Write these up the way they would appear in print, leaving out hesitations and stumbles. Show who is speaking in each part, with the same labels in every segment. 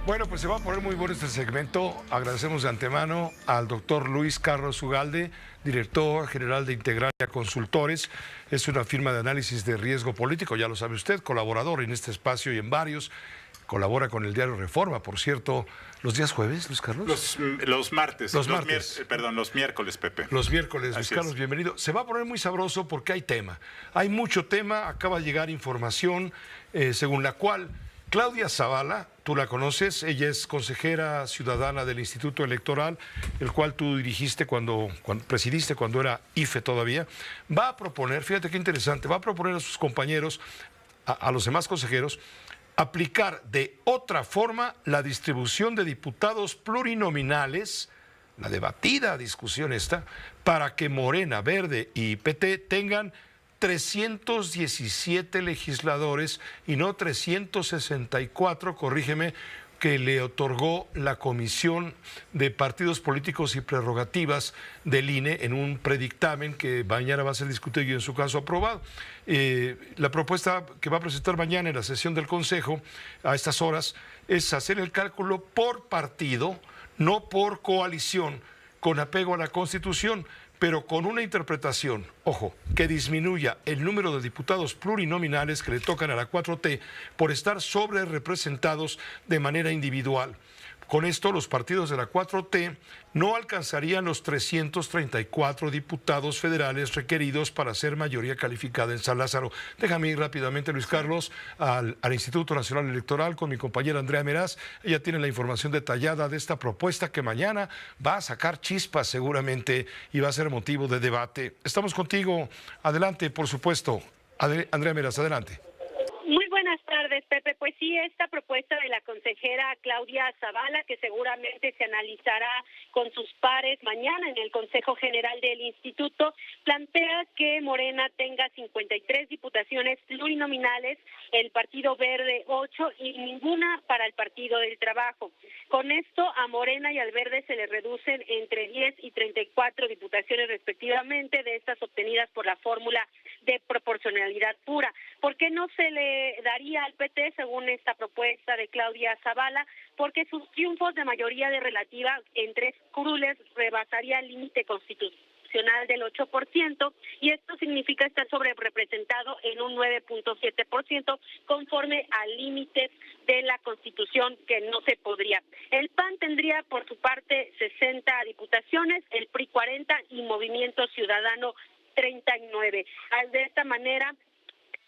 Speaker 1: Bueno, pues se va a poner muy bueno este segmento. Agradecemos de antemano al doctor Luis Carlos Ugalde, director general de Integralia Consultores. Es una firma de análisis de riesgo político, ya lo sabe usted, colaborador en este espacio y en varios. Colabora con el diario Reforma, por cierto, los días jueves, Luis Carlos.
Speaker 2: Los martes.
Speaker 1: Los martes.
Speaker 2: Los miércoles, Pepe.
Speaker 1: Los miércoles, Luis
Speaker 2: Así
Speaker 1: Carlos,
Speaker 2: es.
Speaker 1: bienvenido. Se va a poner muy sabroso porque hay tema. Hay mucho tema, acaba de llegar información según la cual Claudia Zavala, tú la conoces, ella es consejera ciudadana del Instituto Electoral, el cual tú dirigiste cuando presidiste cuando era IFE todavía, va a proponer, fíjate qué interesante, va a proponer a sus compañeros, a los demás consejeros, aplicar de otra forma la distribución de diputados plurinominales, la debatida discusión esta, para que Morena, Verde y PT tengan 317 legisladores y no 364, corrígeme, que le otorgó la Comisión de Partidos Políticos y Prerrogativas del INE en un predictamen que mañana va a ser discutido y en su caso aprobado. La propuesta que va a presentar mañana en la sesión del Consejo a estas horas es hacer el cálculo por partido, no por coalición, con apego a la Constitución, pero con una interpretación, ojo, que disminuya el número de diputados plurinominales que le tocan a la 4T por estar sobre representados de manera individual. Con esto, los partidos de la 4T no alcanzarían los 334 diputados federales requeridos para ser mayoría calificada en San Lázaro. Déjame ir rápidamente, Luis Carlos, al Instituto Nacional Electoral con mi compañera Andrea Meraz. Ella tiene la información detallada de esta propuesta que mañana va a sacar chispas seguramente y va a ser motivo de debate. Estamos contigo. Adelante, por supuesto. Andrea Meraz, adelante.
Speaker 3: Muy buenas tardes, Pepe. Pues sí, esta propuesta de la consejera Claudia Zavala, que seguramente se analizará con sus pares mañana en el Consejo General del Instituto, plantea que Morena tenga 53 diputaciones plurinominales, el Partido Verde 8 y ninguna para el Partido del Trabajo. Con esto, a Morena y al Verde se le reducen entre 10 y 34 diputaciones respectivamente, de estas obtenidas por la fórmula de proporcionalidad pura. ¿Por qué no se le daría al PT según esta propuesta de Claudia Zavala? Porque sus triunfos de mayoría de relativa en 3 curules rebasaría el límite constitucional del 8% y esto significa estar sobrerepresentado en un 9.7% conforme al límite de la Constitución que no se podría. El PAN tendría por su parte 60 diputaciones, el PRI 40 y Movimiento Ciudadano 39. De esta manera,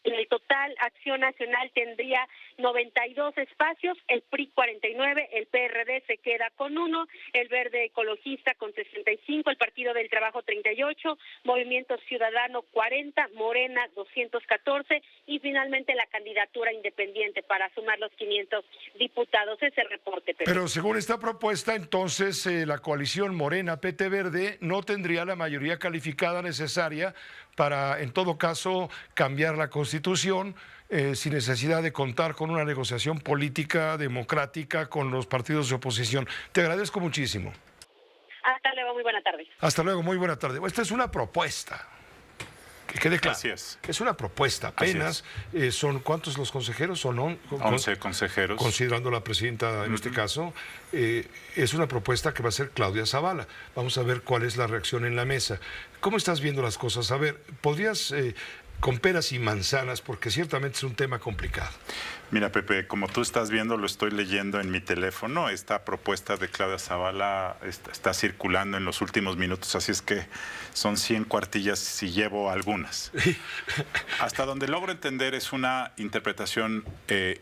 Speaker 3: en el total, Acción Nacional tendría 92 espacios, el PRI 49, el PRD se queda con 1, el Verde Ecologista con 65, el Partido del Trabajo 38, Movimiento Ciudadano 40, Morena 214 y finalmente la candidatura independiente para sumar los 500 diputados. Ese reporte, Pepe.
Speaker 1: Pero según esta propuesta, entonces la coalición Morena-PT Verde no tendría la mayoría calificada necesaria para, en todo caso, cambiar la Constitución sin necesidad de contar con una negociación política, democrática, con los partidos de oposición. Te agradezco muchísimo.
Speaker 3: Hasta luego, muy buena tarde.
Speaker 1: Hasta luego, muy buena tarde. Esta es una propuesta. Que quede claro.
Speaker 2: Así es.
Speaker 1: Es una propuesta apenas. Son ¿cuántos los consejeros? Son
Speaker 2: 11 consejeros.
Speaker 1: Considerando la presidenta en este caso. Es una propuesta que va a ser Claudia Zavala. Vamos a ver cuál es la reacción en la mesa. ¿Cómo estás viendo las cosas? A ver, ¿podrías con peras y manzanas? Porque ciertamente es un tema complicado.
Speaker 2: Mira, Pepe, como tú estás viendo, lo estoy leyendo en mi teléfono. Esta propuesta de Claudia Zavala está circulando en los últimos minutos, así es que son 100 cuartillas si llevo algunas. Hasta donde logro entender es una interpretación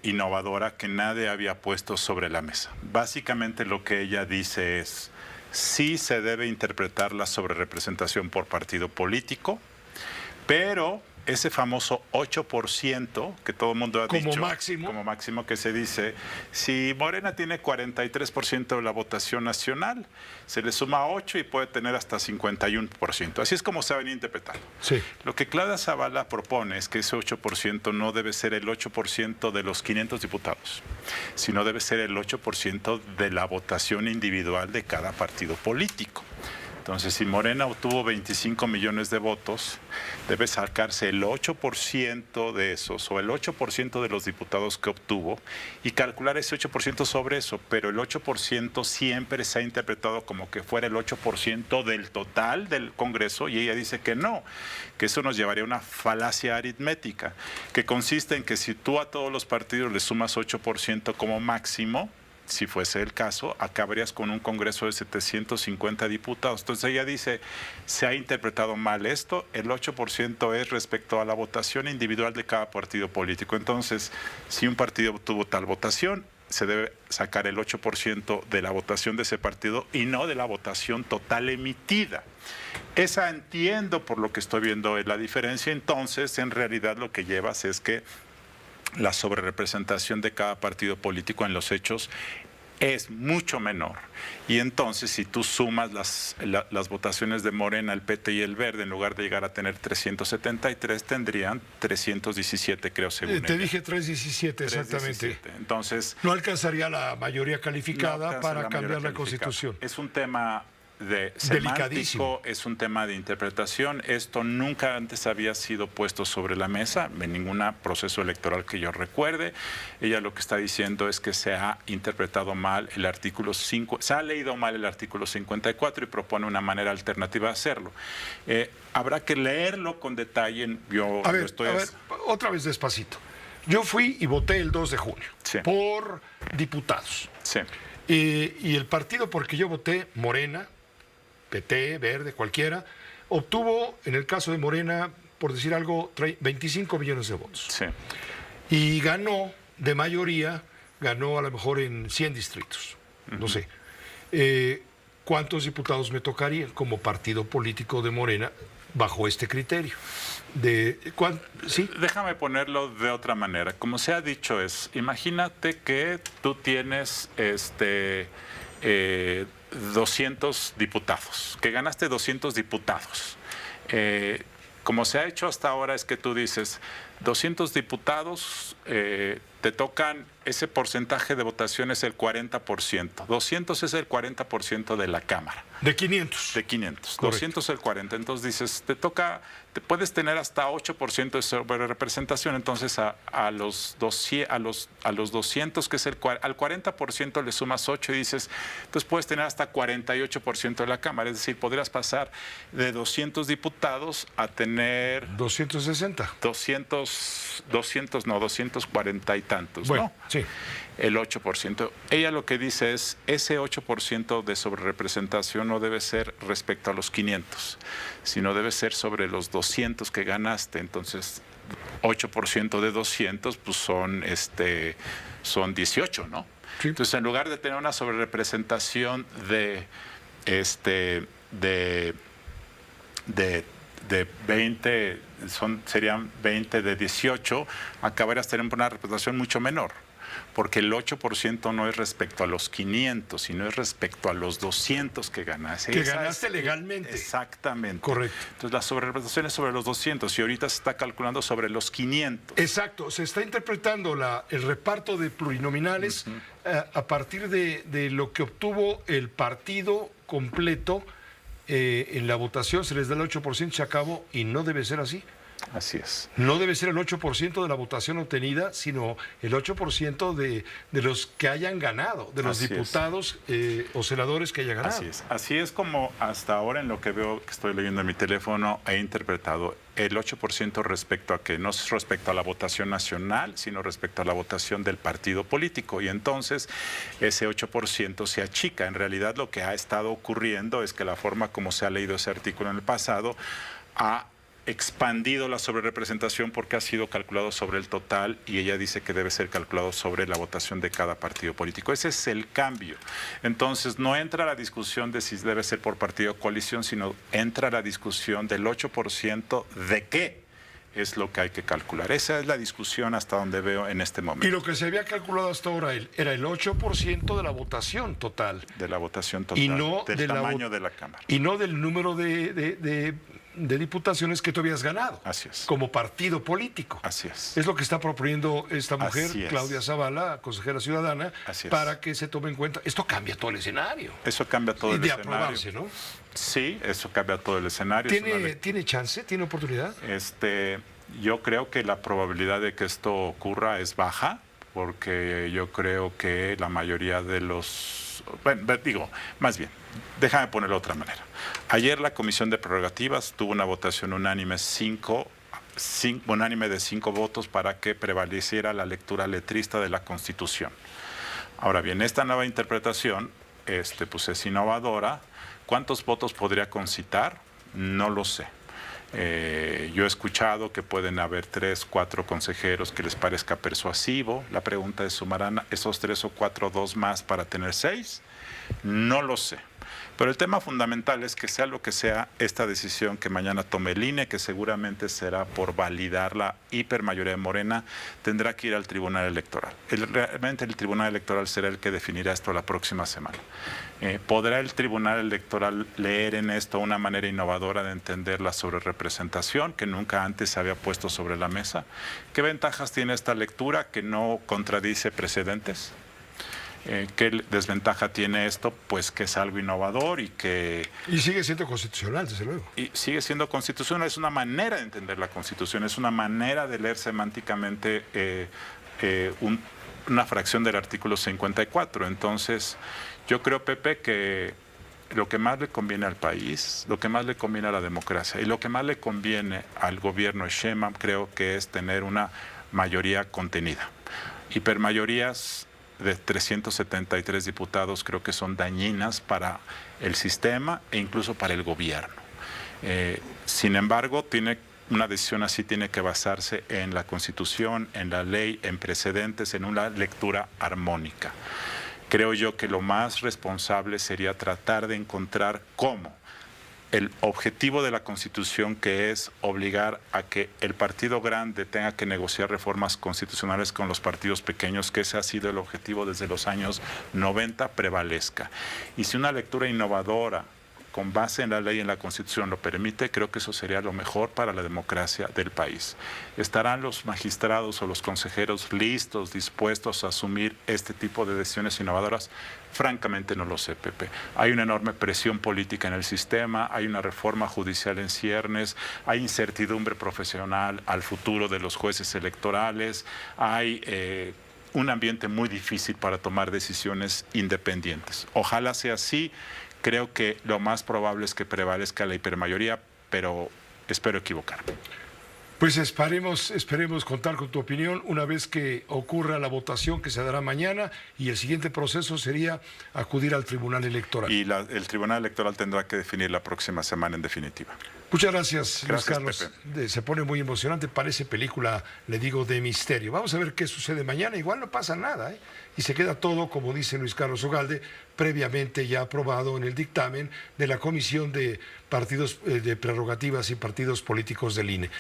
Speaker 2: innovadora que nadie había puesto sobre la mesa. Básicamente lo que ella dice es, sí se debe interpretar la sobrerepresentación por partido político, pero ese famoso 8% que todo el mundo ha dicho como máximo que se dice, si Morena tiene 43% de la votación nacional, se le suma 8 y puede tener hasta 51%. Así es como se ha venido interpretando.
Speaker 1: Sí.
Speaker 2: Lo que Claudia Zavala propone es que ese 8% no debe ser el 8% de los 500 diputados, sino debe ser el 8% de la votación individual de cada partido político. Entonces, si Morena obtuvo 25 millones de votos, debe sacarse el 8% de esos, o el 8% de los diputados que obtuvo, y calcular ese 8% sobre eso, pero el 8% siempre se ha interpretado como que fuera el 8% del total del Congreso, y ella dice que no, que eso nos llevaría a una falacia aritmética, que consiste en que si tú a todos los partidos le sumas 8% como máximo, si fuese el caso, acabarías con un Congreso de 750 diputados. Entonces ella dice, se ha interpretado mal esto, el 8% es respecto a la votación individual de cada partido político. Entonces, si un partido obtuvo tal votación, se debe sacar el 8% de la votación de ese partido y no de la votación total emitida. Esa, entiendo por lo que estoy viendo, es la diferencia. Entonces, en realidad lo que llevas es que la sobrerepresentación de cada partido político en los hechos es mucho menor. Y entonces, si tú sumas las votaciones de Morena, el PT y el Verde, en lugar de llegar a tener 373, tendrían 317, creo, según
Speaker 1: Te
Speaker 2: ella.
Speaker 1: dije 317, exactamente.
Speaker 2: 317. Entonces,
Speaker 1: no alcanzaría la mayoría calificada
Speaker 2: no alcanza
Speaker 1: para
Speaker 2: la
Speaker 1: cambiar
Speaker 2: mayoría
Speaker 1: la
Speaker 2: calificada.
Speaker 1: Constitución.
Speaker 2: Es un tema
Speaker 1: Delicadísimo.
Speaker 2: semántico, es un tema de interpretación. Esto nunca antes había sido puesto sobre la mesa en ningún proceso electoral que yo recuerde. Ella lo que está diciendo es que se ha interpretado mal el artículo 5, se ha leído mal el artículo 54 y propone una manera alternativa de hacerlo. Habrá que leerlo con detalle.
Speaker 1: A ver, otra vez despacito. Yo fui y voté el 2 de junio
Speaker 2: Sí.
Speaker 1: por diputados.
Speaker 2: Sí.
Speaker 1: Y el partido por que yo voté, Morena, PT, Verde, cualquiera, obtuvo, en el caso de Morena, por decir algo, 25 millones de votos.
Speaker 2: Sí.
Speaker 1: Y ganó, de mayoría, ganó a lo mejor en 100 distritos. No sé. ¿Cuántos diputados me tocarían como partido político de Morena bajo este criterio? ¿Sí?
Speaker 2: Déjame ponerlo de otra manera. Como se ha dicho imagínate que tú tienes 200 diputados, que ganaste 200 diputados. Como se ha hecho hasta ahora es que tú dices, 200 diputados, te tocan, ese porcentaje de votación es el 40%. 200 es el 40% de la Cámara.
Speaker 1: De 500.
Speaker 2: De 500.
Speaker 1: Correcto.
Speaker 2: 200 es el 40. Entonces dices, te puedes tener hasta 8% de sobrerepresentación. Entonces a los 200, que es al 40% le sumas 8 y dices, entonces puedes tener hasta 48% de la Cámara. Es decir, podrías pasar de 200 diputados a tener
Speaker 1: 260.
Speaker 2: 240 y tantos,
Speaker 1: Bueno,
Speaker 2: ¿no?
Speaker 1: sí.
Speaker 2: El 8%. Ella lo que dice es, ese 8% de sobrerepresentación no debe ser respecto a los 500, sino debe ser sobre los 200 que ganaste. Entonces, 8% de 200, pues son 18, ¿no?
Speaker 1: Sí.
Speaker 2: Entonces, en lugar de tener una sobrerepresentación de 20, serían 20 de 18, acabarías teniendo una representación mucho menor, porque el 8% no es respecto a los 500, sino es respecto a los 200 que ganaste.
Speaker 1: Que ganaste legalmente.
Speaker 2: Exactamente.
Speaker 1: Correcto.
Speaker 2: Entonces la sobrerepresentación es sobre los 200 y ahorita se está calculando sobre los 500.
Speaker 1: Exacto, se está interpretando el reparto de plurinominales a partir de lo que obtuvo el partido completo en la votación. Se les da el 8%, se acabó, y no debe ser así.
Speaker 2: Así es.
Speaker 1: No debe ser el 8% de la votación obtenida, sino el 8% de los que hayan ganado, de los
Speaker 2: Así
Speaker 1: diputados o senadores que hayan ganado.
Speaker 2: Así es. Así es como hasta ahora en lo que veo, que estoy leyendo en mi teléfono, he interpretado el 8% respecto a que no es respecto a la votación nacional, sino respecto a la votación del partido político. Y entonces ese 8% se achica. En realidad lo que ha estado ocurriendo es que la forma como se ha leído ese artículo en el pasado ha expandido la sobrerepresentación porque ha sido calculado sobre el total y ella dice que debe ser calculado sobre la votación de cada partido político. Ese es el cambio. Entonces no entra la discusión de si debe ser por partido o coalición, sino entra la discusión del 8% de qué es lo que hay que calcular. Esa es la discusión hasta donde veo en este momento.
Speaker 1: Y lo que se había calculado hasta ahora era el 8% de la votación total.
Speaker 2: De la votación total,
Speaker 1: Y no
Speaker 2: del
Speaker 1: de
Speaker 2: tamaño de la Cámara.
Speaker 1: Y no del número de de Diputaciones que tú habías ganado.
Speaker 2: Así es.
Speaker 1: Como partido político.
Speaker 2: Así es.
Speaker 1: Es lo que está proponiendo esta mujer,
Speaker 2: Así es.
Speaker 1: Claudia Zavala, consejera ciudadana,
Speaker 2: Así es.
Speaker 1: para que se tome en cuenta. Esto cambia todo el escenario.
Speaker 2: Eso cambia todo
Speaker 1: Y
Speaker 2: el
Speaker 1: de
Speaker 2: escenario.
Speaker 1: aprobarse, ¿no?
Speaker 2: Sí, eso cambia todo el escenario. Es una
Speaker 1: ¿Tiene chance? ¿Tiene oportunidad?
Speaker 2: Yo creo que la probabilidad de que esto ocurra es baja, porque yo creo que la mayoría de los... Bueno, digo, más bien, déjame ponerlo de otra manera. Ayer la Comisión de Prerrogativas tuvo una votación unánime de 5 votos para que prevaleciera la lectura letrista de la Constitución. Ahora bien, esta nueva interpretación pues es innovadora. ¿Cuántos votos podría concitar? No lo sé. Yo he escuchado que pueden haber 3, 4 consejeros que les parezca persuasivo. La pregunta es, ¿sumarán esos 3 o 4 2 más para tener 6? No lo sé. Pero el tema fundamental es que sea lo que sea esta decisión que mañana tome el INE, que seguramente será por validar la hipermayoría de Morena, tendrá que ir al Tribunal Electoral. Realmente el Tribunal Electoral será el que definirá esto la próxima semana. ¿Podrá el Tribunal Electoral leer en esto una manera innovadora de entender la sobrerepresentación que nunca antes se había puesto sobre la mesa? ¿Qué ventajas tiene esta lectura que no contradice precedentes? ¿Qué desventaja tiene esto? Pues que es algo innovador y que...
Speaker 1: Y sigue siendo constitucional, desde luego.
Speaker 2: Y sigue siendo constitucional, es una manera de entender la Constitución, es una manera de leer semánticamente una fracción del artículo 54. Entonces, yo creo, Pepe, que lo que más le conviene al país, lo que más le conviene a la democracia y lo que más le conviene al gobierno de Sheinbaum, creo que es tener una mayoría contenida. Hipermayorías de 373 diputados creo que son dañinas para el sistema e incluso para el gobierno. Sin embargo, una decisión así tiene que basarse en la Constitución, en la ley, en precedentes, en una lectura armónica. Creo yo que lo más responsable sería tratar de encontrar cómo el objetivo de la Constitución, que es obligar a que el partido grande tenga que negociar reformas constitucionales con los partidos pequeños, que ese ha sido el objetivo desde los años 90, prevalezca. Y si una lectura innovadora con base en la ley y en la Constitución lo permite, creo que eso sería lo mejor para la democracia del país. ¿Estarán los magistrados o los consejeros listos, dispuestos a asumir este tipo de decisiones innovadoras? Francamente no lo sé, Pepe. Hay una enorme presión política en el sistema, hay una reforma judicial en ciernes, hay incertidumbre profesional al futuro de los jueces electorales, hay un ambiente muy difícil para tomar decisiones independientes. Ojalá sea así. Creo que lo más probable es que prevalezca la hipermayoría, pero espero equivocarme.
Speaker 1: Pues esperemos contar con tu opinión una vez que ocurra la votación que se dará mañana, y el siguiente proceso sería acudir al Tribunal Electoral.
Speaker 2: Y el Tribunal Electoral tendrá que definir la próxima semana en definitiva.
Speaker 1: Muchas gracias, Luis Carlos.
Speaker 2: Pepe.
Speaker 1: Se pone muy emocionante, parece película, le digo, de misterio. Vamos a ver qué sucede mañana, igual no pasa nada, ¿eh? Y se queda todo, como dice Luis Carlos Ugalde, previamente ya aprobado en el dictamen de la Comisión de Partidos de Prerrogativas y Partidos Políticos del INE.